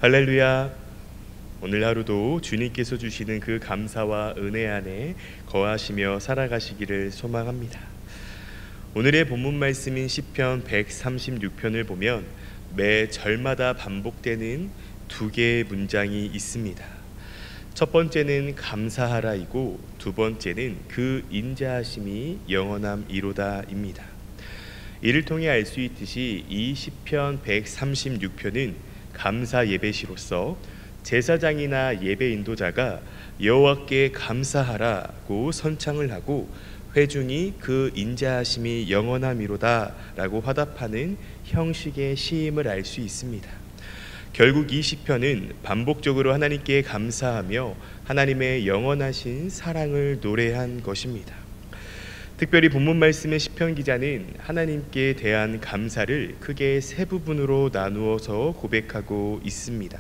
할렐루야. 오늘 하루도 주님께서 주시는 그 감사와 은혜 안에 거하시며 살아가시기를 소망합니다. 오늘의 본문 말씀인 시편 136편을 보면 매 절마다 반복되는 두 개의 문장이 있습니다. 첫 번째는 감사하라이고 두 번째는 그 인자하심이 영원함이로다입니다. 이를 통해 알 수 있듯이 이 시편 136편은 감사 예배시로서 제사장이나 예배 인도자가 여호와께 감사하라고 선창을 하고 회중이 그 인자하심이 영원함이로다 라고 화답하는 형식의 시임을 알 수 있습니다. 결국 이 시편은 반복적으로 하나님께 감사하며 하나님의 영원하신 사랑을 노래한 것입니다. 특별히 본문 말씀의 시편 기자는 하나님께 대한 감사를 크게 세 부분으로 나누어서 고백하고 있습니다.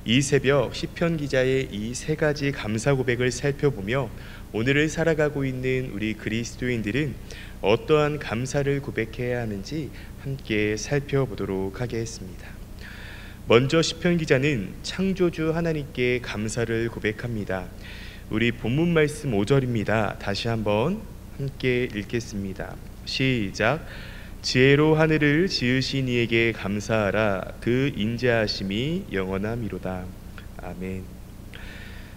이 새벽 시편 기자의 이 세 가지 감사 고백을 살펴보며 오늘을 살아가고 있는 우리 그리스도인들은 어떠한 감사를 고백해야 하는지 함께 살펴보도록 하겠습니다. 먼저 시편 기자는 창조주 하나님께 감사를 고백합니다. 우리 본문 말씀 5절입니다. 다시 한번 함께 읽겠습니다. 시작. 지혜로 하늘을 지으신 이에게 감사하라. 그 인자하심이 영원함이로다. 아멘.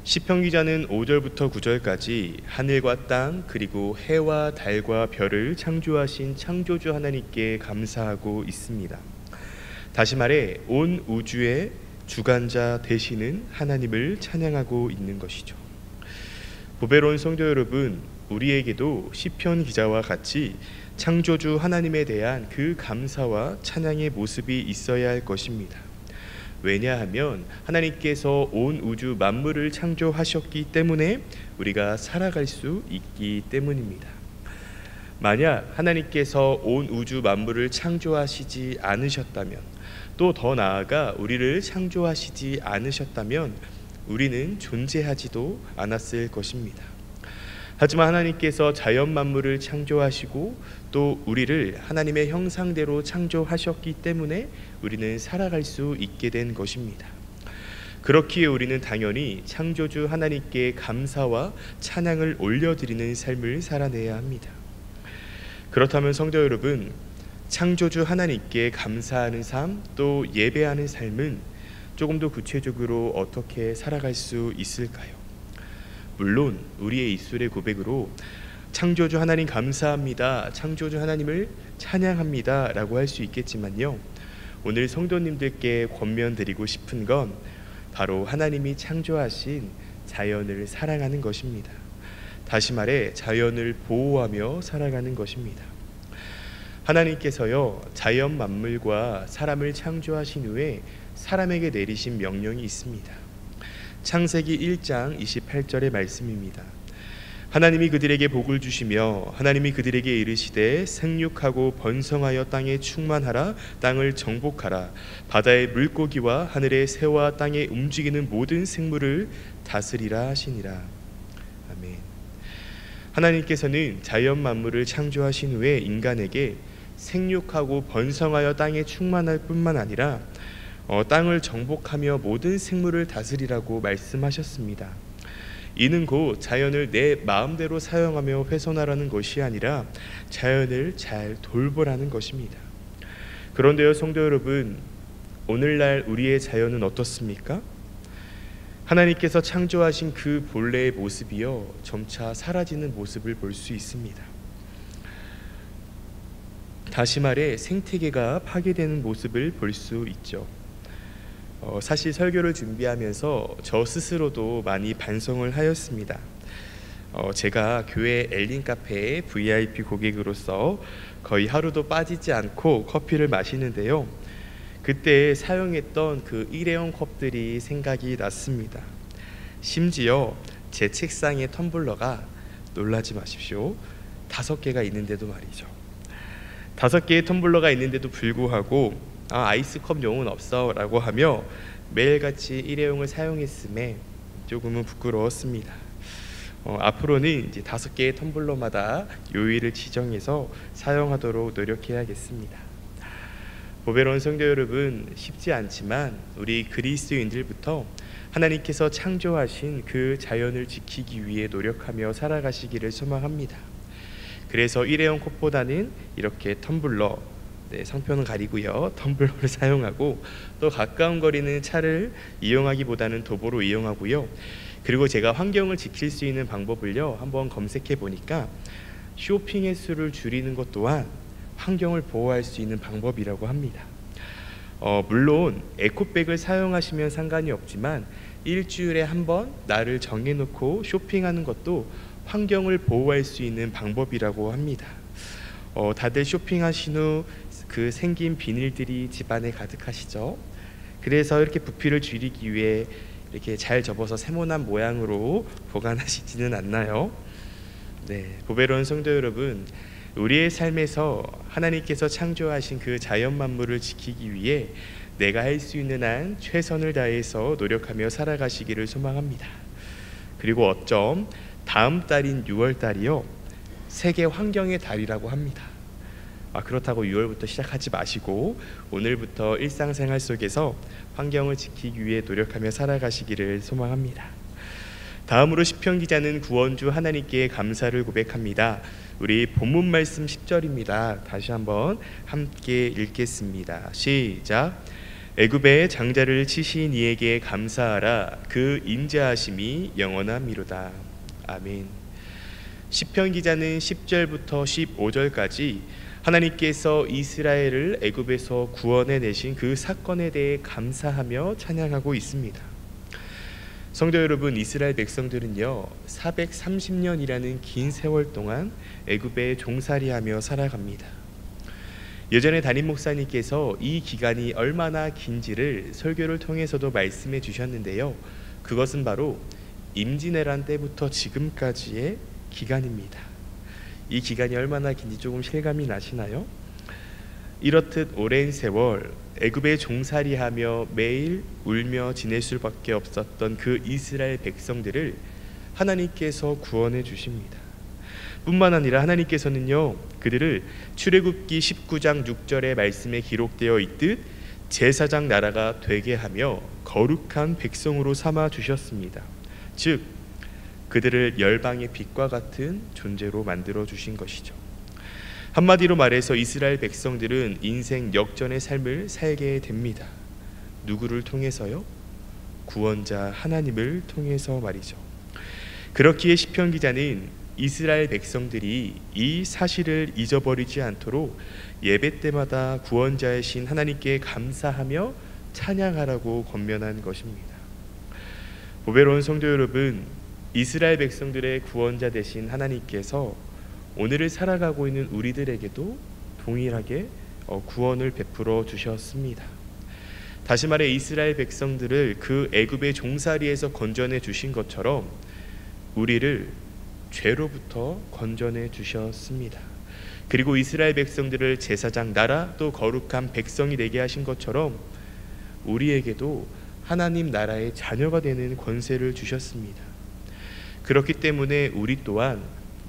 시편 기자는 5절부터 9절까지 하늘과 땅 그리고 해와 달과 별을 창조하신 창조주 하나님께 감사하고 있습니다. 다시 말해 온 우주의 주관자 되시는 하나님을 찬양하고 있는 것이죠. 보배로운 성도 여러분, 우리에게도 시편 기자와 같이 창조주 하나님에 대한 그 감사와 찬양의 모습이 있어야 할 것입니다. 왜냐하면 하나님께서 온 우주 만물을 창조하셨기 때문에 우리가 살아갈 수 있기 때문입니다. 만약 하나님께서 온 우주 만물을 창조하시지 않으셨다면, 또 더 나아가 우리를 창조하시지 않으셨다면 우리는 존재하지도 않았을 것입니다. 하지만 하나님께서 자연 만물을 창조하시고 또 우리를 하나님의 형상대로 창조하셨기 때문에 우리는 살아갈 수 있게 된 것입니다. 그렇기에 우리는 당연히 창조주 하나님께 감사와 찬양을 올려드리는 삶을 살아내야 합니다. 그렇다면 성도 여러분, 창조주 하나님께 감사하는 삶, 또 예배하는 삶은 조금 더 구체적으로 어떻게 살아갈 수 있을까요? 물론 우리의 입술의 고백으로 창조주 하나님 감사합니다, 창조주 하나님을 찬양합니다 라고 할 수 있겠지만요, 오늘 성도님들께 권면드리고 싶은 건 바로 하나님이 창조하신 자연을 사랑하는 것입니다. 다시 말해 자연을 보호하며 살아가는 것입니다. 하나님께서요, 자연 만물과 사람을 창조하신 후에 사람에게 내리신 명령이 있습니다. 창세기 1장 28절의 말씀입니다. 하나님이 그들에게 복을 주시며 하나님이 그들에게 이르시되 생육하고 번성하여 땅에 충만하라. 땅을 정복하라. 바다의 물고기와 하늘의 새와 땅에 움직이는 모든 생물을 다스리라 하시니라. 아멘. 하나님께서는 자연 만물을 창조하신 후에 인간에게 생육하고 번성하여 땅에 충만할 뿐만 아니라 땅을 정복하며 모든 생물을 다스리라고 말씀하셨습니다. 이는 곧 자연을 내 마음대로 사용하며 훼손하라는 것이 아니라 자연을 잘 돌보라는 것입니다. 그런데요, 성도 여러분, 오늘날 우리의 자연은 어떻습니까? 하나님께서 창조하신 그 본래의 모습이요, 점차 사라지는 모습을 볼 수 있습니다. 다시 말해 생태계가 파괴되는 모습을 볼 수 있죠. 사실 설교를 준비하면서 저 스스로도 많이 반성을 하였습니다. 제가 교회 엘린 카페의 VIP 고객으로서 거의 하루도 빠지지 않고 커피를 마시는데요, 그때 사용했던 그 일회용 컵들이 생각이 났습니다. 심지어 제 책상에 텀블러가, 놀라지 마십시오, 5개가 있는데도 말이죠. 5개의 텀블러가 있는데도 불구하고 아이스컵용은 없어 라고 하며 매일같이 일회용을 사용했음에 조금은 부끄러웠습니다. 앞으로는 이제 5개의 텀블러마다 요일을 지정해서 사용하도록 노력해야겠습니다. 보배로운 성도 여러분, 쉽지 않지만 우리 그리스도인들부터 하나님께서 창조하신 그 자연을 지키기 위해 노력하며 살아가시기를 소망합니다. 그래서 일회용 컵보다는 이렇게 텀블러, 상표는 가리고요, 텀블러를 사용하고, 또 가까운 거리는 차를 이용하기보다는 도보로 이용하고요. 그리고 제가 환경을 지킬 수 있는 방법을요 한번 검색해 보니까 쇼핑 횟수를 줄이는 것 또한 환경을 보호할 수 있는 방법이라고 합니다. 물론 에코백을 사용하시면 상관이 없지만 일주일에 한 번 날을 정해놓고 쇼핑하는 것도 환경을 보호할 수 있는 방법이라고 합니다. 다들 쇼핑하신 후 그 생긴 비닐들이 집안에 가득하시죠. 그래서 이렇게 부피를 줄이기 위해 이렇게 잘 접어서 세모난 모양으로 보관하시지는 않나요? 네, 보배로운 성도 여러분, 우리의 삶에서 하나님께서 창조하신 그 자연 만물을 지키기 위해 내가 할 수 있는 한 최선을 다해서 노력하며 살아가시기를 소망합니다. 그리고 어쩜 다음 달인 6월 달이요 세계 환경의 달이라고 합니다. 그렇다고 6월부터 시작하지 마시고 오늘부터 일상생활 속에서 환경을 지키기 위해 노력하며 살아가시기를 소망합니다. 다음으로 시편 기자는 구원주 하나님께 감사를 고백합니다. 우리 본문 말씀 10절입니다. 다시 한번 함께 읽겠습니다. 시작. 애굽의 장자를 치신 이에게 감사하라. 그 인자하심이 영원함이로다. 아멘. 시편 기자는 10절부터 15절까지 하나님께서 이스라엘을 애굽에서 구원해 내신 그 사건에 대해 감사하며 찬양하고 있습니다. 성도 여러분, 이스라엘 백성들은요 430년이라는 긴 세월 동안 애굽에 종살이하며 살아갑니다. 예전에 담임 목사님께서 이 기간이 얼마나 긴지를 설교를 통해서도 말씀해 주셨는데요, 그것은 바로 임진왜란 때부터 지금까지의 기간입니다. 이 기간이 얼마나 긴지 조금 실감이 나시나요? 이렇듯 오랜 세월 애굽에 종살이하며 매일 울며 지낼 수밖에 없었던 그 이스라엘 백성들을 하나님께서 구원해 주십니다. 뿐만 아니라 하나님께서는요 그들을 출애굽기 19장 6절의 말씀에 기록되어 있듯 제사장 나라가 되게 하며 거룩한 백성으로 삼아 주셨습니다. 즉 그들을 열방의 빛과 같은 존재로 만들어 주신 것이죠. 한마디로 말해서 이스라엘 백성들은 인생 역전의 삶을 살게 됩니다. 누구를 통해서요? 구원자 하나님을 통해서 말이죠. 그렇기에 시편 기자는 이스라엘 백성들이 이 사실을 잊어버리지 않도록 예배 때마다 구원자이신 하나님께 감사하며 찬양하라고 권면한 것입니다. 보배로운 성도 여러분, 이스라엘 백성들의 구원자 되신 하나님께서 오늘을 살아가고 있는 우리들에게도 동일하게 구원을 베풀어 주셨습니다. 다시 말해 이스라엘 백성들을 그 애굽의 종살이에서 건져내 주신 것처럼 우리를 죄로부터 건져내 주셨습니다. 그리고 이스라엘 백성들을 제사장 나라 또 거룩한 백성이 되게 하신 것처럼 우리에게도 하나님 나라의 자녀가 되는 권세를 주셨습니다. 그렇기 때문에 우리 또한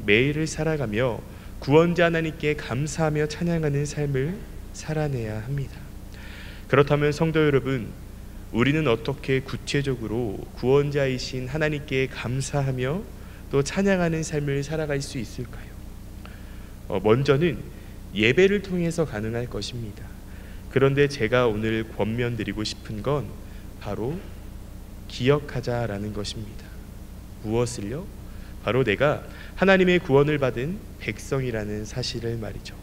매일을 살아가며 구원자 하나님께 감사하며 찬양하는 삶을 살아내야 합니다. 그렇다면 성도 여러분, 우리는 어떻게 구체적으로 구원자이신 하나님께 감사하며 또 찬양하는 삶을 살아갈 수 있을까요? 먼저는 예배를 통해서 가능할 것입니다. 그런데 제가 오늘 권면드리고 싶은 건 바로 기억하자라는 것입니다. 무엇을요? 바로 내가 하나님의 구원을 받은 백성이라는 사실을 말이죠.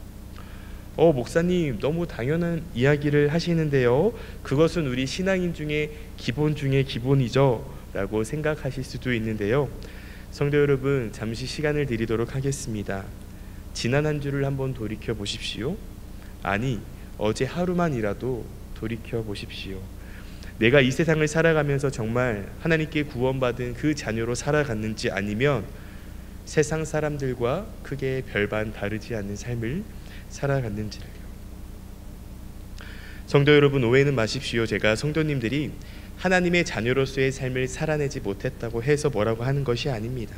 목사님 너무 당연한 이야기를 하시는데요, 그것은 우리 신앙인 중에 기본 중에 기본이죠 라고 생각하실 수도 있는데요, 성도 여러분 잠시 시간을 드리도록 하겠습니다. 지난 한 주를 한번 돌이켜 보십시오. 아니 어제 하루만이라도 돌이켜 보십시오. 내가 이 세상을 살아가면서 정말 하나님께 구원받은 그 자녀로 살아갔는지, 아니면 세상 사람들과 크게 별반 다르지 않는 삶을 살아갔는지를요. 성도 여러분, 오해는 마십시오. 제가 성도님들이 하나님의 자녀로서의 삶을 살아내지 못했다고 해서 뭐라고 하는 것이 아닙니다.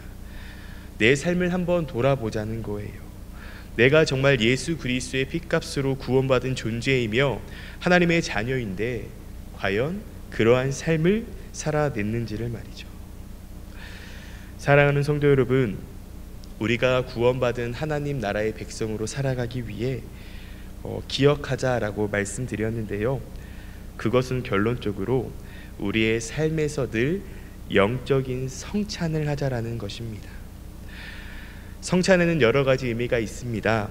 내 삶을 한번 돌아보자는 거예요. 내가 정말 예수 그리스도의 핏값으로 구원받은 존재이며 하나님의 자녀인데 과연 그러한 삶을 살아냈는지를 말이죠. 사랑하는 성도 여러분, 우리가 구원받은 하나님 나라의 백성으로 살아가기 위해 기억하자라고 말씀드렸는데요. 그것은 결론적으로 우리의 삶에서 늘 영적인 성찬을 하자라는 것입니다. 성찬에는 여러 가지 의미가 있습니다.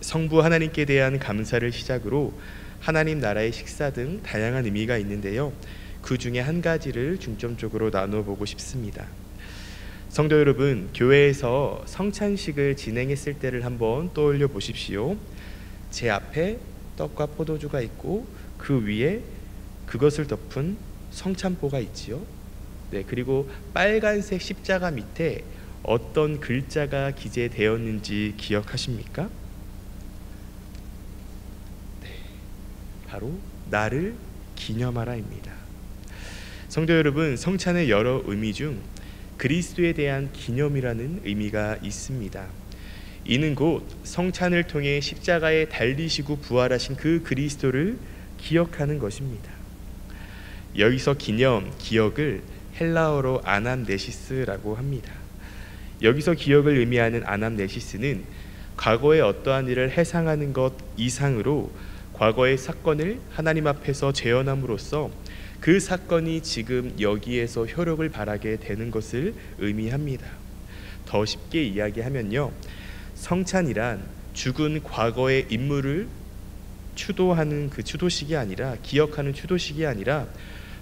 성부 하나님께 대한 감사를 시작으로 하나님 나라의 식사 등 다양한 의미가 있는데요. 그 중에 한 가지를 중점적으로 나눠보고 싶습니다. 성도 여러분, 교회에서 성찬식을 진행했을 때를 한번 떠올려 보십시오. 제 앞에 떡과 포도주가 있고 그 위에 그것을 덮은 성찬포가 있지요. 네, 그리고 빨간색 십자가 밑에 어떤 글자가 기재되었는지 기억하십니까? 네, 바로 나를 기념하라입니다. 성도 여러분, 성찬의 여러 의미 중 그리스도에 대한 기념이라는 의미가 있습니다. 이는 곧 성찬을 통해 십자가에 달리시고 부활하신 그 그리스도를 기억하는 것입니다. 여기서 기념, 기억을 헬라어로 아남네시스라고 합니다. 여기서 기억을 의미하는 아남네시스는 과거의 어떠한 일을 회상하는 것 이상으로 과거의 사건을 하나님 앞에서 재현함으로써 그 사건이 지금 여기에서 효력을 발하게 되는 것을 의미합니다. 더 쉽게 이야기하면요, 성찬이란 죽은 과거의 인물을 추도하는 그 추도식이 아니라, 기억하는 추도식이 아니라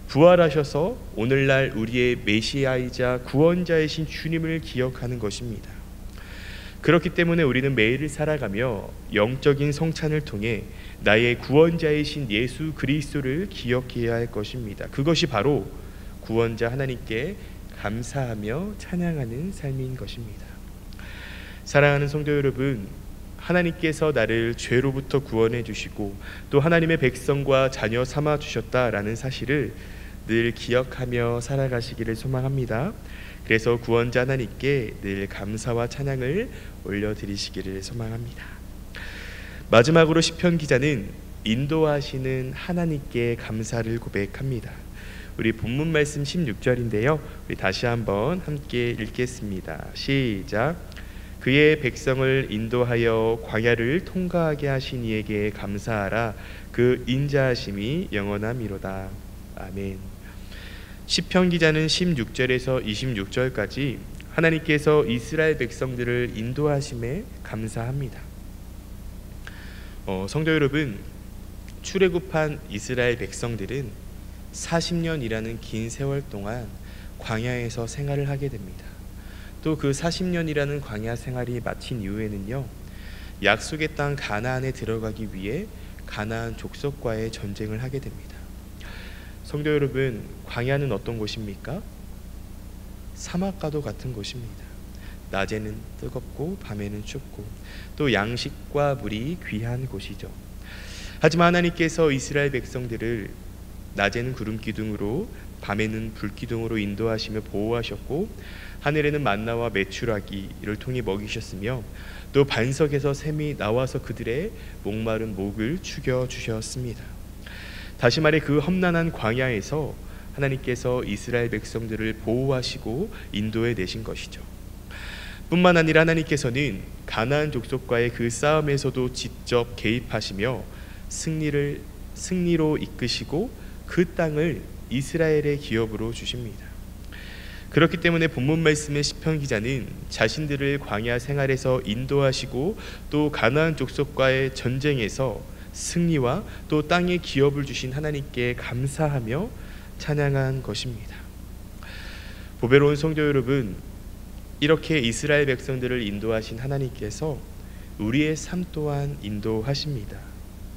부활하셔서 오늘날 우리의 메시아이자 구원자이신 주님을 기억하는 것입니다. 그렇기 때문에 우리는 매일을 살아가며 영적인 성찬을 통해 나의 구원자이신 예수 그리스도를 기억해야 할 것입니다. 그것이 바로 구원자 하나님께 감사하며 찬양하는 삶인 것입니다. 사랑하는 성도 여러분, 하나님께서 나를 죄로부터 구원해 주시고 또 하나님의 백성과 자녀 삼아 주셨다라는 사실을 늘 기억하며 살아가시기를 소망합니다. 그래서 구원자 하나님께 늘 감사와 찬양을 올려드리시기를 소망합니다. 마지막으로 시편 기자는 인도하시는 하나님께 감사를 고백합니다. 우리 본문 말씀 16절인데요. 우리 다시 한번 함께 읽겠습니다. 시작. 그의 백성을 인도하여 광야를 통과하게 하신 이에게 감사하라. 그 인자하심이 영원함이로다. 아멘. 시편 기자는 16절에서 26절까지 하나님께서 이스라엘 백성들을 인도하심에 감사합니다. 성도 여러분, 출애굽한 이스라엘 백성들은 40년이라는 긴 세월 동안 광야에서 생활을 하게 됩니다. 또 그 40년이라는 광야 생활이 마친 이후에는요, 약속의 땅 가나안에 들어가기 위해 가나안 족속과의 전쟁을 하게 됩니다. 성도 여러분, 광야는 어떤 곳입니까? 사막과도 같은 곳입니다. 낮에는 뜨겁고 밤에는 춥고 또 양식과 물이 귀한 곳이죠. 하지만 하나님께서 이스라엘 백성들을 낮에는 구름 기둥으로 밤에는 불 기둥으로 인도하시며 보호하셨고 하늘에는 만나와 메추라기를 통해 먹이셨으며 또 반석에서 샘이 나와서 그들의 목마른 목을 축여 주셨습니다. 다시 말해 그 험난한 광야에서 하나님께서 이스라엘 백성들을 보호하시고 인도해 내신 것이죠. 뿐만 아니라 하나님께서는 가나안 족속과의 그 싸움에서도 직접 개입하시며 승리로 이끄시고 그 땅을 이스라엘의 기업으로 주십니다. 그렇기 때문에 본문 말씀의 시편 기자는 자신들을 광야 생활에서 인도하시고 또 가나안 족속과의 전쟁에서 승리와 또 땅의 기업을 주신 하나님께 감사하며 찬양한 것입니다. 보배로운 성도 여러분, 이렇게 이스라엘 백성들을 인도하신 하나님께서 우리의 삶 또한 인도하십니다.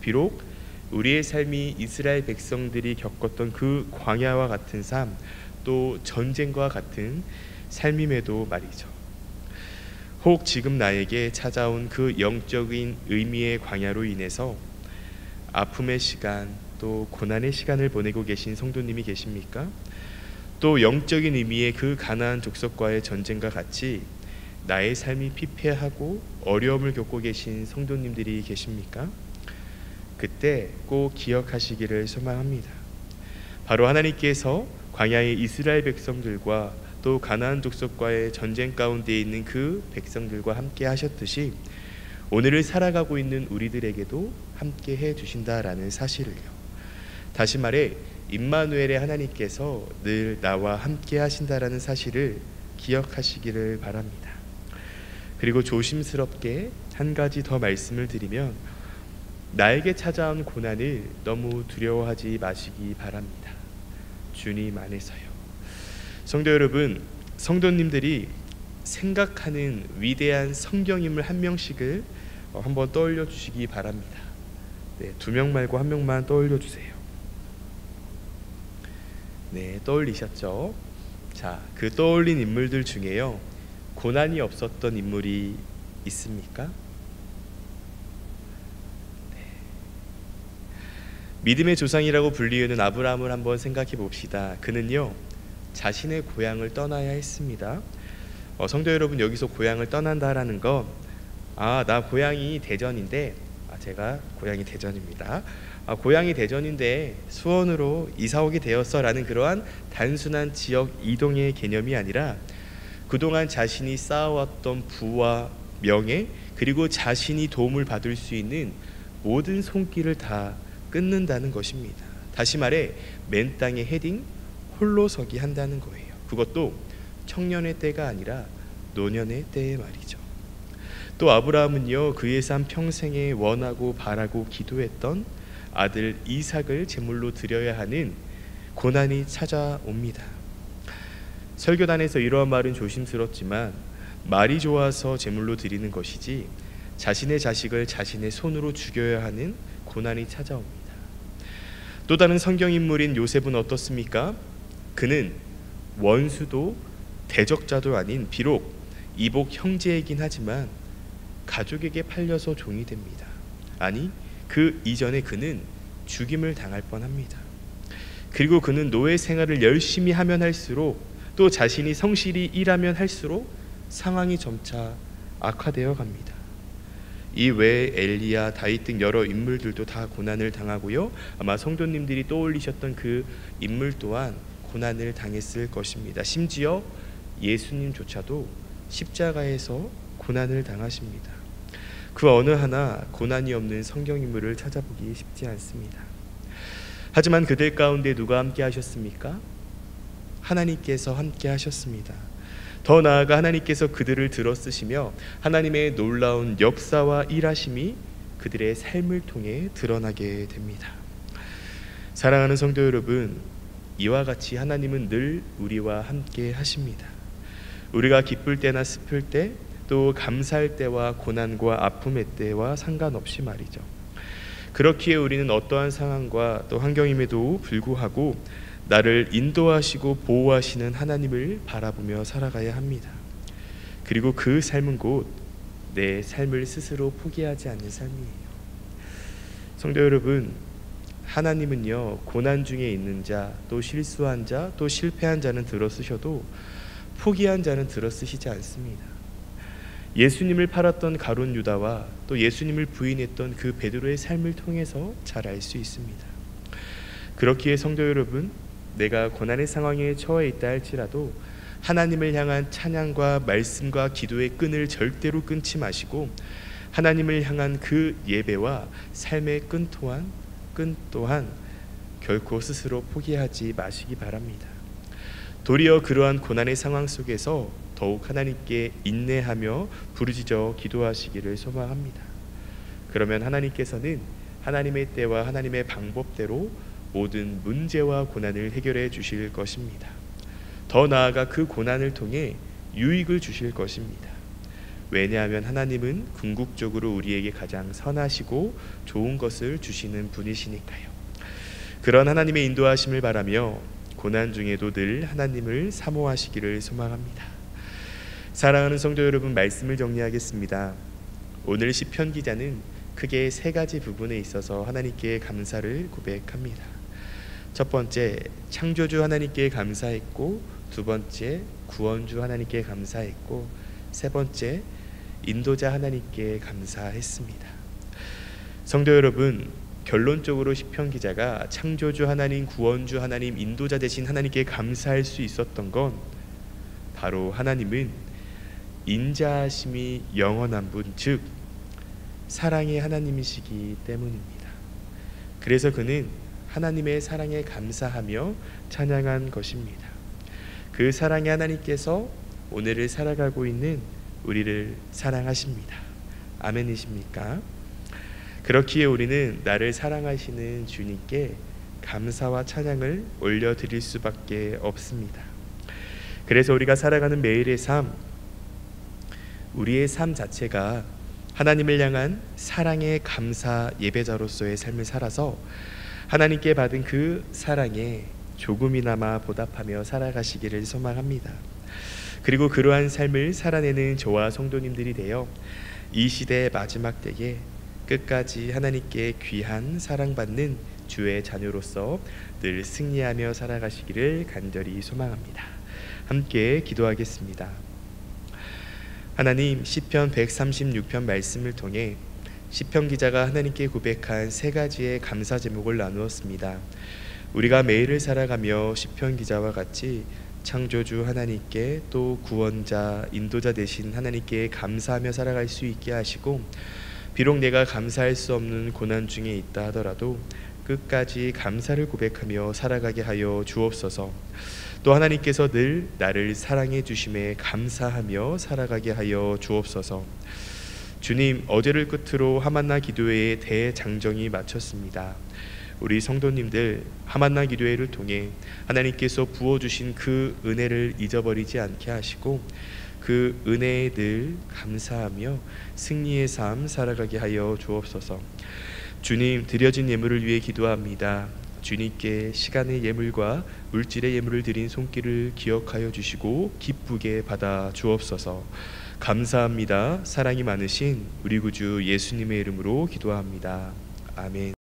비록 우리의 삶이 이스라엘 백성들이 겪었던 그 광야와 같은 삶, 또 전쟁과 같은 삶임에도 말이죠. 혹 지금 나에게 찾아온 그 영적인 의미의 광야로 인해서 아픔의 시간, 또 고난의 시간을 보내고 계신 성도님이 계십니까? 또 영적인 의미의 그 가나안 족속과의 전쟁과 같이 나의 삶이 피폐하고 어려움을 겪고 계신 성도님들이 계십니까? 그때 꼭 기억하시기를 소망합니다. 바로 하나님께서 광야의 이스라엘 백성들과 또 가나안 족속과의 전쟁 가운데 있는 그 백성들과 함께 하셨듯이 오늘을 살아가고 있는 우리들에게도 함께 해 주신다라는 사실을요. 다시 말해 임마누엘의 하나님께서 늘 나와 함께 하신다라는 사실을 기억하시기를 바랍니다. 그리고 조심스럽게 한 가지 더 말씀을 드리면 나에게 찾아온 고난을 너무 두려워하지 마시기 바랍니다. 주님 안에서요. 성도 여러분, 성도님들이 생각하는 위대한 성경인물 한 명씩을 한번 떠올려 주시기 바랍니다. 네, 2명 말고 1명만 떠올려 주세요. 네, 떠올리셨죠? 자, 그 떠올린 인물들 중에요, 고난이 없었던 인물이 있습니까? 네. 믿음의 조상이라고 불리우는 아브라함을 한번 생각해 봅시다. 그는요, 자신의 고향을 떠나야 했습니다. 성도 여러분, 여기서 고향을 떠난다라는 건 나 고향이 대전인데 제가 고향이 대전입니다. 고향이 대전인데 수원으로 이사 오게 되었어 라는 그러한 단순한 지역 이동의 개념이 아니라 그동안 자신이 쌓아왔던 부와 명예, 그리고 자신이 도움을 받을 수 있는 모든 손길을 다 끊는다는 것입니다. 다시 말해 맨 땅에 헤딩 홀로 서기 한다는 거예요. 그것도 청년의 때가 아니라 노년의 때에 말이죠. 또 아브라함은요, 그의 삶 평생에 원하고 바라고 기도했던 아들 이삭을 제물로 드려야 하는 고난이 찾아옵니다. 설교단에서 이러한 말은 조심스럽지만 말이 좋아서 제물로 드리는 것이지 자신의 자식을 자신의 손으로 죽여야 하는 고난이 찾아옵니다. 또 다른 성경인물인 요셉은 어떻습니까? 그는 원수도 대적자도 아닌 비록 이복 형제이긴 하지만 가족에게 팔려서 종이 됩니다. 아니, 그 이전에 그는 죽임을 당할 뻔합니다. 그리고 그는 노예 생활을 열심히 하면 할수록, 또 자신이 성실히 일하면 할수록 상황이 점차 악화되어 갑니다. 이 외에 엘리야, 다윗 등 여러 인물들도 다 고난을 당하고요, 아마 성도님들이 떠올리셨던 그 인물 또한 고난을 당했을 것입니다. 심지어 예수님조차도 십자가에서 고난을 당하십니다. 그 어느 하나 고난이 없는 성경인물을 찾아보기 쉽지 않습니다. 하지만 그들 가운데 누가 함께 하셨습니까? 하나님께서 함께 하셨습니다. 더 나아가 하나님께서 그들을 들어쓰시며 하나님의 놀라운 역사와 일하심이 그들의 삶을 통해 드러나게 됩니다. 사랑하는 성도 여러분, 이와 같이 하나님은 늘 우리와 함께 하십니다. 우리가 기쁠 때나 슬플 때, 또 감사할 때와 고난과 아픔의 때와 상관없이 말이죠. 그렇기에 우리는 어떠한 상황과 또 환경임에도 불구하고 나를 인도하시고 보호하시는 하나님을 바라보며 살아가야 합니다. 그리고 그 삶은 곧 내 삶을 스스로 포기하지 않는 삶이에요. 성도 여러분, 하나님은요, 고난 중에 있는 자, 또 실수한 자, 또 실패한 자는 들어쓰셔도 포기한 자는 들어쓰시지 않습니다. 예수님을 팔았던 가룟 유다와 또 예수님을 부인했던 그 베드로의 삶을 통해서 잘 알 수 있습니다. 그렇기에 성도 여러분, 내가 고난의 상황에 처해 있다 할지라도 하나님을 향한 찬양과 말씀과 기도의 끈을 절대로 끊지 마시고 하나님을 향한 그 예배와 삶의 끈 또한 결코 스스로 포기하지 마시기 바랍니다. 도리어 그러한 고난의 상황 속에서 더욱 하나님께 인내하며 부르짖어 기도하시기를 소망합니다. 그러면 하나님께서는 하나님의 때와 하나님의 방법대로 모든 문제와 고난을 해결해 주실 것입니다. 더 나아가 그 고난을 통해 유익을 주실 것입니다. 왜냐하면 하나님은 궁극적으로 우리에게 가장 선하시고 좋은 것을 주시는 분이시니까요. 그런 하나님의 인도하심을 바라며 고난 중에도 늘 하나님을 사모하시기를 소망합니다. 사랑하는 성도 여러분, 말씀을 정리하겠습니다. 오늘 시편 기자는 크게 3가지 부분에 있어서 하나님께 감사를 고백합니다. 첫 번째, 창조주 하나님께 감사했고, 두 번째, 구원주 하나님께 감사했고, 세 번째, 인도자 하나님께 감사했습니다. 성도 여러분, 결론적으로 시편 기자가 창조주 하나님, 구원주 하나님, 인도자 되신 하나님께 감사할 수 있었던 건 바로 하나님은 인자하심이 영원한 분, 즉 사랑의 하나님이시기 때문입니다. 그래서 그는 하나님의 사랑에 감사하며 찬양한 것입니다. 그 사랑의 하나님께서 오늘을 살아가고 있는 우리를 사랑하십니다. 아멘이십니까? 그렇기에 우리는 나를 사랑하시는 주님께 감사와 찬양을 올려드릴 수밖에 없습니다. 그래서 우리가 살아가는 매일의 삶, 우리의 삶 자체가 하나님을 향한 사랑의 감사 예배자로서의 삶을 살아서 하나님께 받은 그 사랑에 조금이나마 보답하며 살아가시기를 소망합니다. 그리고 그러한 삶을 살아내는 저와 성도님들이 되어 이 시대의 마지막 때에 끝까지 하나님께 귀한 사랑받는 주의 자녀로서 늘 승리하며 살아가시기를 간절히 소망합니다. 함께 기도하겠습니다. 하나님, 시편 136편 말씀을 통해 시편 기자가 하나님께 고백한 세 가지의 감사 제목을 나누었습니다. 우리가 매일을 살아가며 시편 기자와 같이 창조주 하나님께, 또 구원자, 인도자 되신 하나님께 감사하며 살아갈 수 있게 하시고, 비록 내가 감사할 수 없는 고난 중에 있다 하더라도 끝까지 감사를 고백하며 살아가게 하여 주옵소서. 또 하나님께서 늘 나를 사랑해 주심에 감사하며 살아가게 하여 주옵소서. 주님, 어제를 끝으로 하만나 기도회의 대장정이 마쳤습니다. 우리 성도님들 하만나 기도회를 통해 하나님께서 부어주신 그 은혜를 잊어버리지 않게 하시고 그 은혜에 늘 감사하며 승리의 삶 살아가게 하여 주옵소서. 주님, 드려진 예물을 위해 기도합니다. 주님께 시간의 예물과 물질의 예물을 드린 손길을 기억하여 주시고 기쁘게 받아 주옵소서. 감사합니다. 사랑이 많으신 우리 구주 예수님의 이름으로 기도합니다. 아멘.